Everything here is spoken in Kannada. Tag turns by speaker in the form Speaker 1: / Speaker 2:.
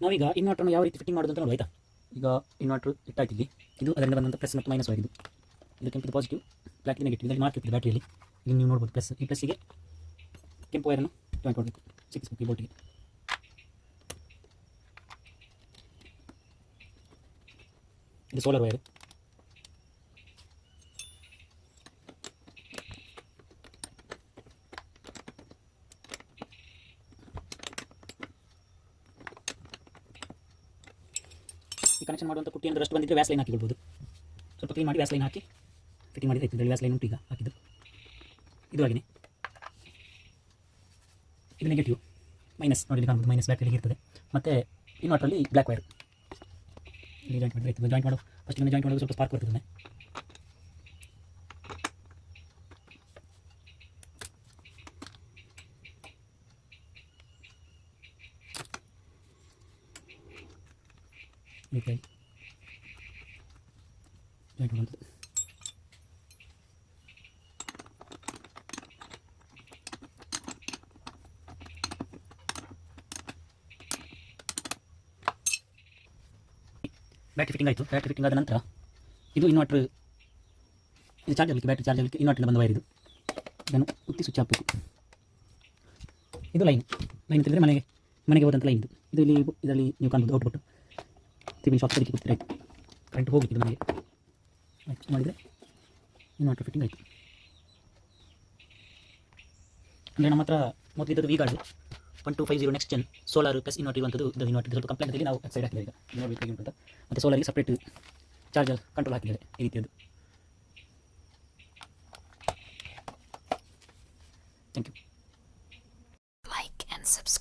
Speaker 1: ನಾವೀಗ ಇನ್ವರ್ಟರ್ನ ಯಾವ ರೀತಿ ಫಿಟ್ಟಿಂಗ್ ಮಾಡೋದು ಅಂತ ನೋಡಿ ಆಯಿತಾ. ಈಗ ಇನ್ವರ್ಟರ್ ಇಟ್ಟಾಯ್ತಿಲ್ಲಿ, ಇದು ಅದರಿಂದ ಬಂದಂಥ ಪ್ಲಸ್ ಮತ್ತು ಮೈನಸ್ ಆಗಿದ್ದು, ಇದು ಕೆಂಪು ಪಾಸಿಟಿವ್, ಬ್ಲ್ಯಾಕ್ ನೆಗೆಟಿವ್. ಇದರಲ್ಲಿ ಮಾರ್ಕ್ ಇರ್ತದೆ ಬ್ಯಾಟ್ರಿಯಲ್ಲಿ, ಇಲ್ಲಿ ನೀವು ನೋಡ್ಬೋದು ಪ್ಲಸ್. ಈ ಪ್ಲಸ್ಸಿಗೆ ಕೆಂಪು ವೈರನ್ನು ಜಾಯಿಂಟ್ ಮಾಡಬೇಕು, ಸಿಕ್ಕಿಸ್ಬೇಕು ಈ ಬೋಲ್ಟಿಗೆ. ಇದು ಸೋಲಾರ್ ವೈರ್. ಈ ಕನೆಕ್ಷನ್ ಮಾಡುವಂಥ ಪುಟ್ಟಿ ಅಂದರೆ ರಸ್ಟ್ ಬಂದಿದ್ದರೆ ವ್ಯಾಸ್ಲೈನ್ ಹಾಕಿಕೊಳ್ಬೋದು. ಸ್ವಲ್ಪ ಕ್ಲೀನ್ ಮಾಡಿ ವ್ಯಾಸ್ಲೈನ್ ಹಾಕಿ ಫಿಟ್ಟಿಂಗ್ ಮಾಡಿದ್ರೆ ಇದರಲ್ಲಿ ವ್ಯಾಸ್ಲೈನ್ ಉಂಟು ಈಗ ಹಾಕಿದ್ದು. ಇದು ಹಾಗೆಯೇ ಇದು ನೆಗೆಟಿವ್, ಮೈನಸ್ ನೋಡಿ ಕಾಣ್ಬೋದು, ಮೈನಸ್ ಬ್ಯಾಟ್ರಿಗೆ ಇರ್ತದೆ. ಮತ್ತು ಇನ್ವರ್ಟರಲ್ಲಿ ಬ್ಲ್ಯಾಕ್ ವೈರ್ ಇಲ್ಲಿ ಜಾಯಿಂಟ್ ಮಾಡಿದ್ರೆ ಆಯ್ತದೆ. ಜಾಯಿಂಟ್ ಮಾಡೋ ಫಸ್ಟಿಗೆ ಜಾಯಿಂಟ್ ಮಾಡೋದು ಸ್ವಲ್ಪ ಸ್ಪಾರ್ಕ್ ಬರ್ತದೆ. ಜಾಯಿಂಟ್ ಮಾಡುವಂಥದ್ದು ಬ್ಯಾಟ್ರಿ ಫಿಟ್ಟಿಂಗ್ ಆಯಿತು. ಬ್ಯಾಟ್ರಿ ಫಿಟ್ಟಿಂಗ್ ಆದ ನಂತರ ಇದು ಇನ್ವರ್ಟರ್, ಇದು ಚಾರ್ಜ್ ಆಗಲಿಕ್ಕೆ, ಬ್ಯಾಟ್ರಿ ಚಾರ್ಜ್ ಆಗಲಿಕ್ಕೆ ಇನ್ವರ್ಟರ್ ಬಂದ ವೈರ್ ಇದು. ಇದನ್ನು ಉತ್ತಿ ಸ್ವಿಚ್ ಹಾಕಬೇಕು. ಇದು ಲೈನ್ ತೆಗೆದರೆ ಮನೆಗೆ ಹೋದಂಥ ಲೈನ್ ಇದು. ಇದರಲ್ಲಿ ನೀವು ಕಾಣ್ಬೋದು ಔಟ್ಪುಟ್. ಟಿವಿ ಶಾಪ್ ತೆಗೆದು ಕೊಡ್ತೀರ, ಆಯಿತು. ಕರೆಂಟ್ ಹೋಗ್ಲಿಕ್ಕೆ ಮನೆಗೆ ಆಯ್ತು ಮಾಡಿದರೆ ಇನ್ವರ್ಟರ್ ಫಿಟ್ಟಿಂಗ್ ಆಯಿತು. ಅಂದರೆ ನಮ್ಮ ಹತ್ರ ಮೊದಲಿದ್ದದು V-Guard 1250 next gen solar plus inverter ಇರುವಂಥದ್ದು. ಇದು ಇನ್ವರ್ಟರ್ ಸ್ವಲ್ಪ ಕಂಪ್ಲೇಂಟಲ್ಲಿ ನಾವು ಸೈಡ್ ಹಾಕಿದ್ದೇವೆ. ಈಗ ನೋಡಬೇಕಾಗಿ ಉಂಟು. ಮತ್ತು ಸೋಲಾರಿಗೆ ಸಪ್ರೇಟ್ ಚಾರ್ಜರ್ ಕಂಟ್ರೋಲ್ ಹಾಕಿದ್ದಾರೆ ಈ ರೀತಿಯದು. Thank you.
Speaker 2: Like and subscribe.